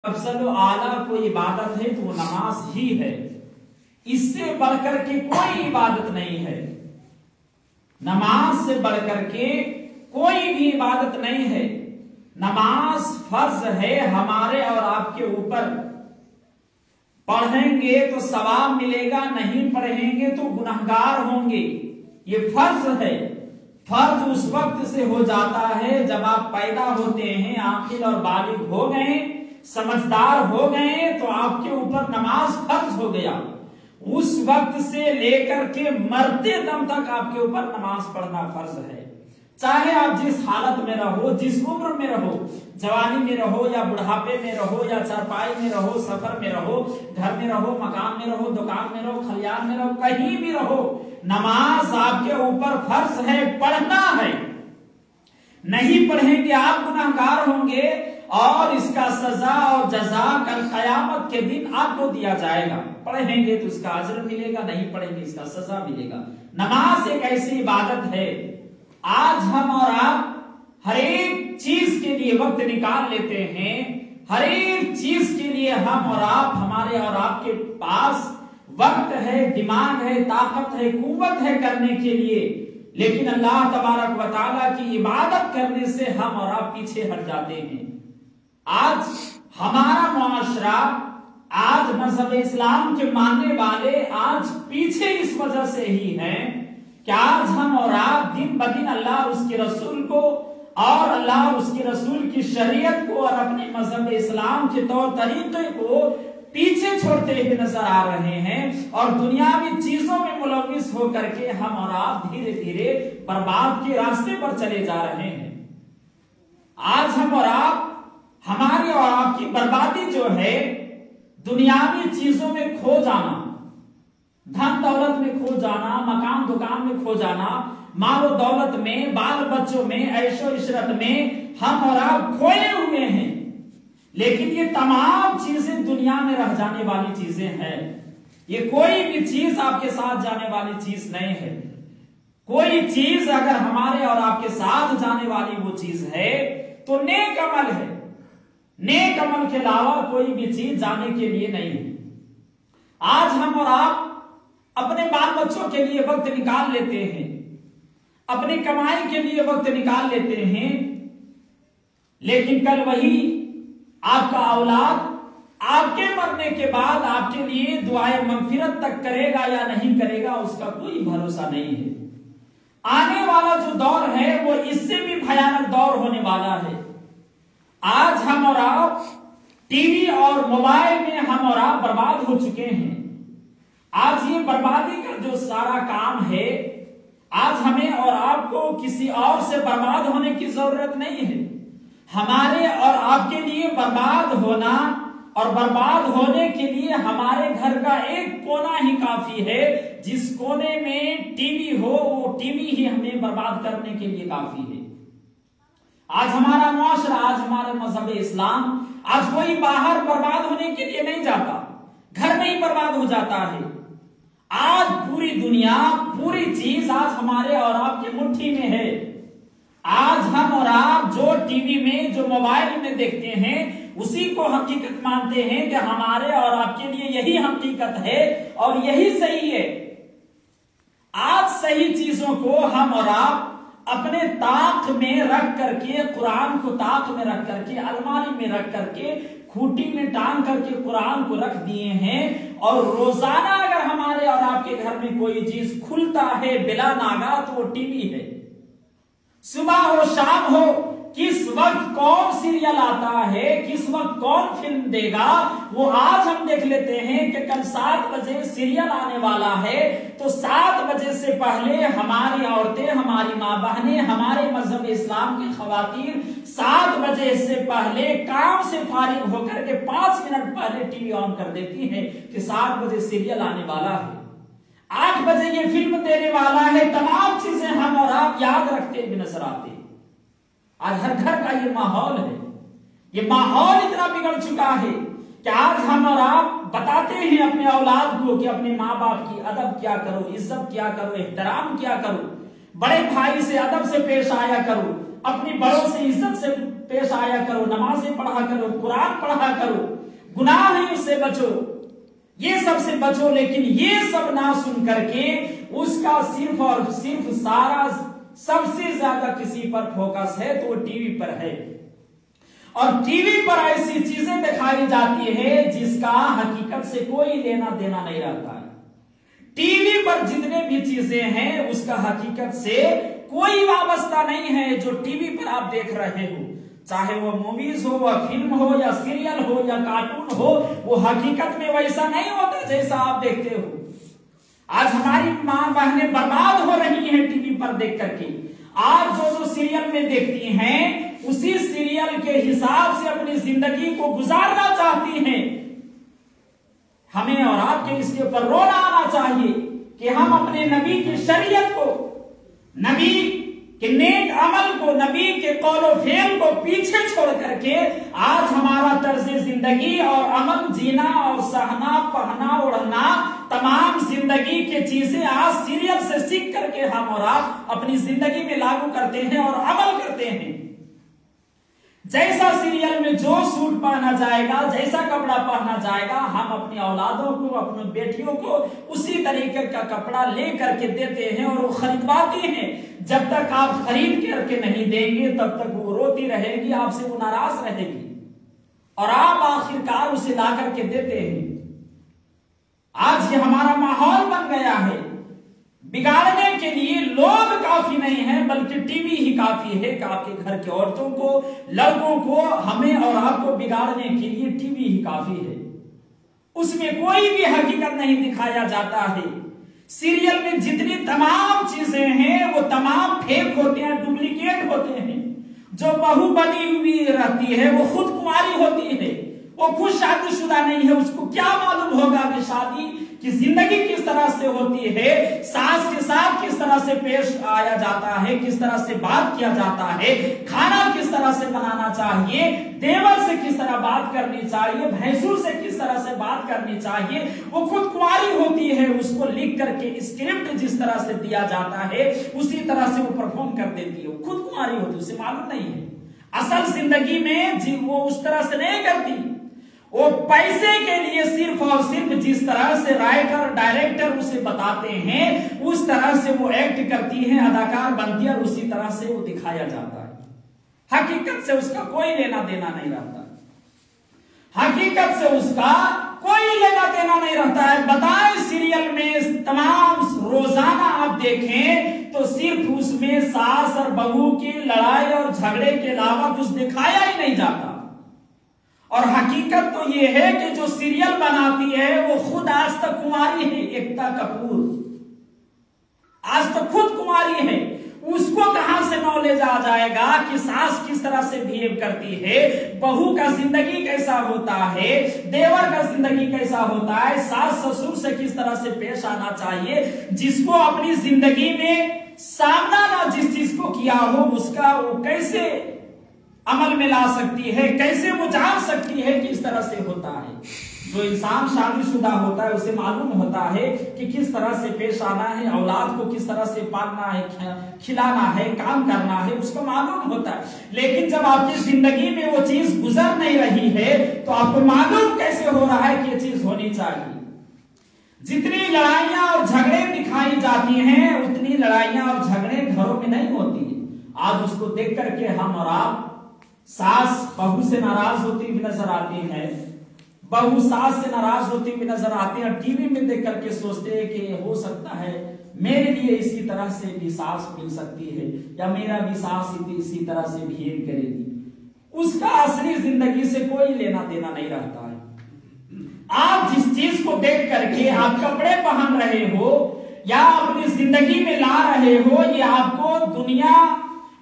افضل و اعلیٰ کوئی عبادت ہے تو وہ نماز ہی ہے، اس سے بڑھ کر کے کوئی عبادت نہیں ہے، نماز سے بڑھ کر کے کوئی بھی عبادت نہیں ہے۔ نماز فرض ہے ہمارے اور آپ کے اوپر، پڑھیں گے تو ثواب ملے گا، نہیں پڑھیں گے تو گنہگار ہوں گے، یہ فرض ہے۔ فرض اس وقت سے ہو جاتا ہے جب آپ پیدا ہوتے ہیں، عاقل اور بالغ ہو گئے، سمجھدار ہو گئے تو آپ کے اوپر نماز فرض ہو گیا۔ اس وقت سے لے کر کے مرتے دم تک آپ کے اوپر نماز پڑھنا فرض ہے، چاہے آپ جس حالت میں رہو، جس عمر میں رہو، جوانی میں رہو یا بڑھاپے میں رہو یا چارپائی میں رہو، سفر میں رہو، گھر میں رہو، مکان میں رہو، دکان میں رہو، کھلیان میں رہو، کہیں بھی رہو، نماز آپ کے اوپر فرض ہے، پڑھنا ہے۔ نہیں پڑھیں گے آپ گنہگار ہوں گے اور اس کا سزا اور جزا کل قیامت کے دن آپ کو دیا جائے گا۔ پڑھیں گے تو اس کا اجر ملے گا، نہیں پڑھیں گے اس کا سزا ملے گا۔ نماز ایک ایسی عبادت ہے، آج ہم اور آپ ہر ایک چیز کے لیے وقت نکال لیتے ہیں، ہر ایک چیز کے لیے ہم اور آپ، ہمارے اور آپ کے پاس وقت ہے، دماغ ہے، طاقت ہے، قوت ہے کرنے کے لیے، لیکن اللہ تبارک و تعالیٰ کی عبادت کرنے سے ہم اور آپ پیچھے ہٹ جاتے ہیں۔ آج ہمارا معاشرہ، آج مذہب اسلام کے ماننے والے آج پیچھے اس وجہ سے ہی ہیں کہ آج ہم اور آپ دن بدن اللہ اور اس کے رسول کو اور اللہ اور اس کے رسول کی شریعت کو اور اپنے مذہب اسلام کے طور طریقے کو پیچھے چھوڑتے ہوئے نظر آ رہے ہیں، اور دنیاوی چیزوں میں ملوث ہو کر کے ہم اور آپ دھیرے دھیرے برباد کے راستے پر چلے جا رہے ہیں۔ آج ہم اور آپ، ہماری اور آپ کی بربادی جو ہے دنیاوی چیزوں میں کھو جانا، دھن دولت میں کھو جانا، مکان دکان میں کھو جانا، مال و دولت میں، بال بچوں میں، عیش و عشرت میں ہم اور آپ کھوئے ہوئے ہیں، لیکن یہ تمام چیزیں دنیا میں رہ جانے والی چیزیں ہیں، یہ کوئی بھی چیز آپ کے ساتھ جانے والی چیز نہیں ہے۔ کوئی چیز اگر ہمارے اور آپ کے ساتھ جانے والی وہ چیز ہے تو نیک عمل ہے، نیک عمل کے علاوہ کوئی بھی چیز جانے کے لیے نہیں ہے۔ آج ہم اور آپ اپنے بال بچوں کے لیے وقت نکال لیتے ہیں، اپنی کمائی کے لیے وقت نکال لیتے ہیں، لیکن کل وہی آپ کا اولاد آپ کے مرنے کے بعد آپ کے لیے دعائے مغفرت تک کرے گا یا نہیں کرے گا، اس کا کوئی بھروسہ نہیں ہے۔ آنے والا جو دور ہے وہ اس سے بھی بھیانک دور ہونے والا ہے۔ آج ہم اور آپ ٹی وی اور موبائل میں ہم اور آپ برباد ہو چکے ہیں۔ آج یہ بربادی کا جو سارا کام ہے، آج ہمیں اور آپ کو کسی اور سے برباد ہونے کی ضرورت نہیں ہے۔ ہمارے اور آپ کے لیے برباد ہونا اور برباد ہونے کے لیے ہمارے گھر کا ایک کونا ہی کافی ہے، جس کونے میں ٹی وی ہو وہ ٹی وی ہی ہمیں برباد کرنے کے لیے کافی ہے۔ آج ہمارا معاشرہ، آج ہمارا مذہب اسلام، آج کوئی باہر برباد ہونے کے لیے نہیں جاتا، گھر میں ہی برباد ہو جاتا ہے۔ آج پوری دنیا، پوری چیز آج ہمارے اور آپ کی مٹھی میں ہے۔ آج ہم اور آپ جو ٹی وی میں، جو موبائل میں دیکھتے ہیں، اسی کو حقیقت مانتے ہیں کہ ہمارے اور آپ کے لیے یہی حقیقت ہے اور یہی صحیح ہے۔ آج صحیح چیزوں کو ہم اور آپ اپنے طاق میں رکھ کر کے، قرآن کو طاق میں رکھ کر کے، الماری میں رکھ کر کے، کھوٹی میں ٹانگ کر کے قرآن کو رکھ دیے ہیں، اور روزانہ اگر ہمارے اور آپ کے گھر میں کوئی چیز کھلتا ہے بلا ناگا تو وہ ٹی وی ہے۔ صبح ہو شام ہو، کس وقت کون سیریل آتا ہے، کس وقت کون فلم دے گا، وہ آج ہم دیکھ لیتے ہیں کہ کل 7 بجے سیریل آنے والا ہے، تو 7 بجے سے پہلے ہماری عورتیں، ہماری ماں بہنیں، ہمارے مذہب اسلام کی خواتین 7 بجے سے پہلے کام سے فارغ ہو کر کے 5 منٹ پہلے ٹی وی آن کر دیتی ہیں کہ 7 بجے سیریل آنے والا ہے، 8 بجے یہ فلم دینے والا ہے۔ تمام چیزیں ہم اور آپ یاد رکھتے ہوئے نظر آتے ہیں۔ آج ہر گھر کا یہ ماحول ہے، یہ ماحول اتنا بگڑ چکا ہے کہ آج ہم اور آپ بتاتے ہیں اپنے اولاد کو کہ اپنے ماں باپ کی ادب کیا کرو، عزت کیا کرو، احترام کیا کرو، بڑے بھائی سے ادب سے پیش آیا کرو، اپنی بڑوں سے عزت سے پیش آیا کرو، نمازیں پڑھا کرو، قرآن پڑھا کرو، गुनाह है उससे बचो, ये सब से बचो। लेकिन ये सब ना सुन करके उसका सिर्फ और सिर्फ सारा सबसे ज्यादा किसी पर फोकस है तो वो टीवी पर है। और टीवी पर ऐसी चीजें दिखाई जाती है जिसका हकीकत से कोई लेना देना नहीं रहता है। टीवी पर जितने भी चीजें हैं उसका हकीकत से कोई वाबस्ता नहीं है। जो टीवी पर आप देख रहे हो, चाहे वो मूवीज हो, वह फिल्म हो, या सीरियल हो, या कार्टून हो, वो हकीकत में वैसा नहीं होता जैसा आप देखते हो। आज हमारी माँ बहनें बर्बाद हो रही हैं टीवी पर देख करके। आज जो सीरियल में देखती हैं उसी सीरियल के हिसाब से अपनी जिंदगी को गुजारना चाहती हैं। हमें और आपके इसके ऊपर रोना आना चाहिए कि हम अपने नबी की शरीयत को, नबी के नेक अमल को, नबी के कौलो फेल को पीछे छोड़ करके आज हमारा तर्ज जिंदगी और अमल, जीना और सहना, पहना, ओढ़ना, तमाम जिंदगी के चीजें आज सीरियल से सीख करके हम और आप अपनी जिंदगी में लागू करते हैं और अमल करते हैं। जैसा सीरियल में जो सूट पहना जाएगा, जैसा कपड़ा पहना जाएगा, हम अपनी औलादों को, अपनी बेटियों को उसी तरीके का कपड़ा ले करके देते हैं और वो खरीदवाते हैं। जब तक आप खरीद करके नहीं देंगे तब तक वो रोती रहेगी, आपसे वो नाराज रहेगी और आप आखिरकार उसे ला करके देते हैं। आज ये हमारा माहौल बन गया है। बिगाड़ने के लिए लोग काफी नहीं है बल्कि टीवी ही काफी है कि आपके घर की औरतों को, लड़कों को, हमें और आपको बिगाड़ने के लिए टीवी ही काफी है। उसमें कोई भी हकीकत नहीं दिखाया जाता है। सीरियल में जितनी तमाम चीजें हैं वो तमाम फेक होते हैं, डुप्लीकेट होते हैं। जो बहू बनी हुई रहती है वो खुद कुंवारी होती है, वो खुद शादीशुदा नहीं है। उसको क्या मालूम होगा कि शादी की जिंदगी किस तरह से होती है, सास के साथ किस तरह से पेश आया जाता है, किस तरह से बात किया जाता है, खाना किस तरह से बनाना चाहिए, देवर से किस तरह बात करनी चाहिए, भैंसुर से किस तरह से बात करनी चाहिए। वो खुद कुंवारी होती है, उसको लिख करके स्क्रिप्ट जिस तरह से दिया जाता है उसी तरह से वो परफॉर्म कर देती है। वो खुद कुंवारी होती है, उसे मालूम नहीं है असल जिंदगी में वो उस तरह से नहीं करती। वो पैसे के लिए सिर्फ और सिर्फ जिस तरह से राइटर, डायरेक्टर उसे बताते हैं उस तरह से वो एक्ट करती है, अदाकार बनती है और उसी तरह से वो दिखाया जाता है। हकीकत से उसका कोई लेना देना नहीं रहता। हकीकत से उसका कोई लेना देना नहीं रहता है। बताएं सीरियल में तमाम रोजाना आप देखें तो सिर्फ उसमें सास और बहू की लड़ाई और झगड़े के अलावा कुछ दिखाया ही नहीं जाता। और हकीकत तो ये है कि जो सीरियल बनाती है वो खुद आज तक कुंवारी है। एकता कपूर आज तक खुद कुंवारी है। उसको कहां से नॉलेज आ जाएगा कि सास किस तरह से बिहेव करती है, बहू का जिंदगी कैसा होता है, देवर का जिंदगी कैसा होता है, सास ससुर से किस तरह से पेश आना चाहिए। जिसको अपनी जिंदगी में सामना ना जिस चीज को किया हो उसका वो कैसे अमल में ला सकती है, कैसे वो जान सकती है कि इस तरह से होता है। जो इंसान शादीशुदा होता है उसे मालूम होता है कि किस तरह से पेश आना है, औलाद को किस तरह से पालना है, खिलाना है, काम करना है, उसको मालूम होता है। लेकिन जब आपकी जिंदगी में वो चीज गुजर नहीं रही है तो आपको मालूम कैसे हो रहा है कि ये चीज होनी चाहिए। जितनी लड़ाइयां और झगड़े दिखाई जाती हैं उतनी लड़ाइयां और झगड़े घरों में नहीं होती है। आज उसको देख करके हम और आप सास बहू से नाराज होती हुई नजर आती है, बहू सास से नाराज होती हुई नजर आती है। टीवी में देख करके सोचते हैं कि हो सकता है मेरे लिए इसी तरह से भी सास मिल सकती है या मेरा भी सास इसी तरह से बिहेव करेगी। उसका असली जिंदगी से कोई लेना देना नहीं रहता है। आप जिस चीज को देख करके आप कपड़े पहन रहे हो या अपनी जिंदगी में ला रहे हो, ये आपको दुनिया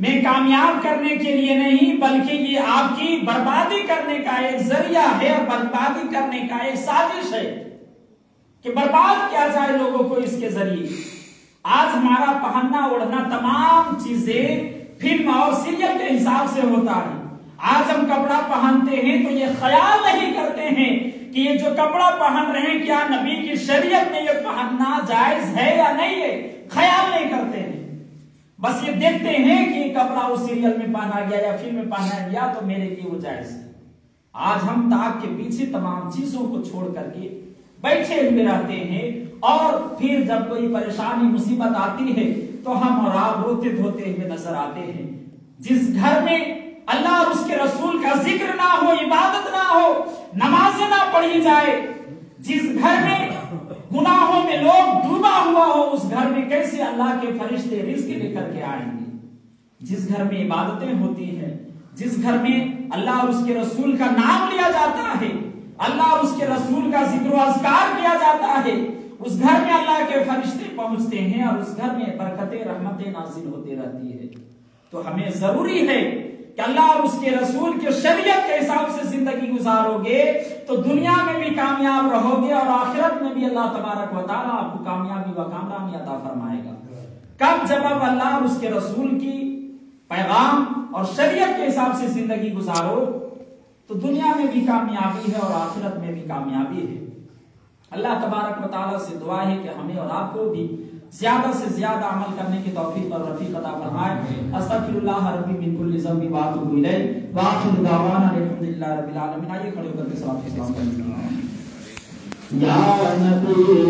में कामयाब करने के लिए नहीं बल्कि ये आपकी बर्बादी करने का एक जरिया है और बर्बादी करने का एक साजिश है कि बर्बाद किया जाए लोगों को इसके जरिए। आज हमारा पहनना ओढ़ना तमाम चीजें फिल्म और सीरियल के हिसाब से होता है। आज हम कपड़ा पहनते हैं तो ये ख्याल नहीं करते हैं कि ये जो कपड़ा पहन रहे हैं क्या नबी की शरीयत में ये पहनना जायज है या नहीं है, ख्याल नहीं करते हैं। बस ये देखते हैं कि कपड़ा उस सीरियल में पहना गया या फिल्म में पहना गया तो मेरे लिए वो जायज है। आज हम ताक के पीछे तमाम चीजों को छोड़ करके बैठे हुए रहते हैं, और फिर जब कोई परेशानी मुसीबत आती है तो हम और आप रोते धोते हुए नजर आते हैं। जिस घर में अल्लाह और उसके रसूल का जिक्र ना हो, इबादत ना हो, नमाजें ना पढ़ी जाए, जिस घर में गुनाहों में लोग डूबा हुआ हो, उस घर में कैसे अल्लाह के फरिश्ते रिज़्क लेकर के आएंगे? जिस घर में इबादतें होती हैं, जिस घर में अल्लाह और उसके रसूल का नाम लिया जाता है, अल्लाह और उसके रसूल का जिक्र अज़कार किया जाता है, उस घर में अल्लाह के फरिश्ते पहुंचते हैं और उस घर में बरकतें रहमतें नाज़िल होती रहती है। तो हमें जरूरी है कि अल्लाह और उसके रसूल के शरीयत के हिसाब से जिंदगी गुजारोगे तो दुनिया में भी कामयाब रहोगे और आखिरत में भी अल्लाह तबारक व तआला आपको कामयाबी व कामरानी अता फरमाएगा। कब? जब आप अल्लाह और उसके रसूल की पैगाम और शरीयत के हिसाब से जिंदगी गुजारो तो दुनिया में भी कामयाबी है और आखिरत में भी कामयाबी है। अल्लाह तबारक व तआला से दुआ है कि हमें और आपको भी ज्यादा से ज्यादा अमल करने की तौफीक और रफीक अता फरमाए। अस्तगफिरुल्लाह रब्बी मिन कुल्ली ज़ंबि व अतूबु इलैहि व आखिरु दअवाना अल्हम्दुलिल्लाहि रब्बिल आलमीन। आइए खड़े होकर के सलात सलाम करें। या नबी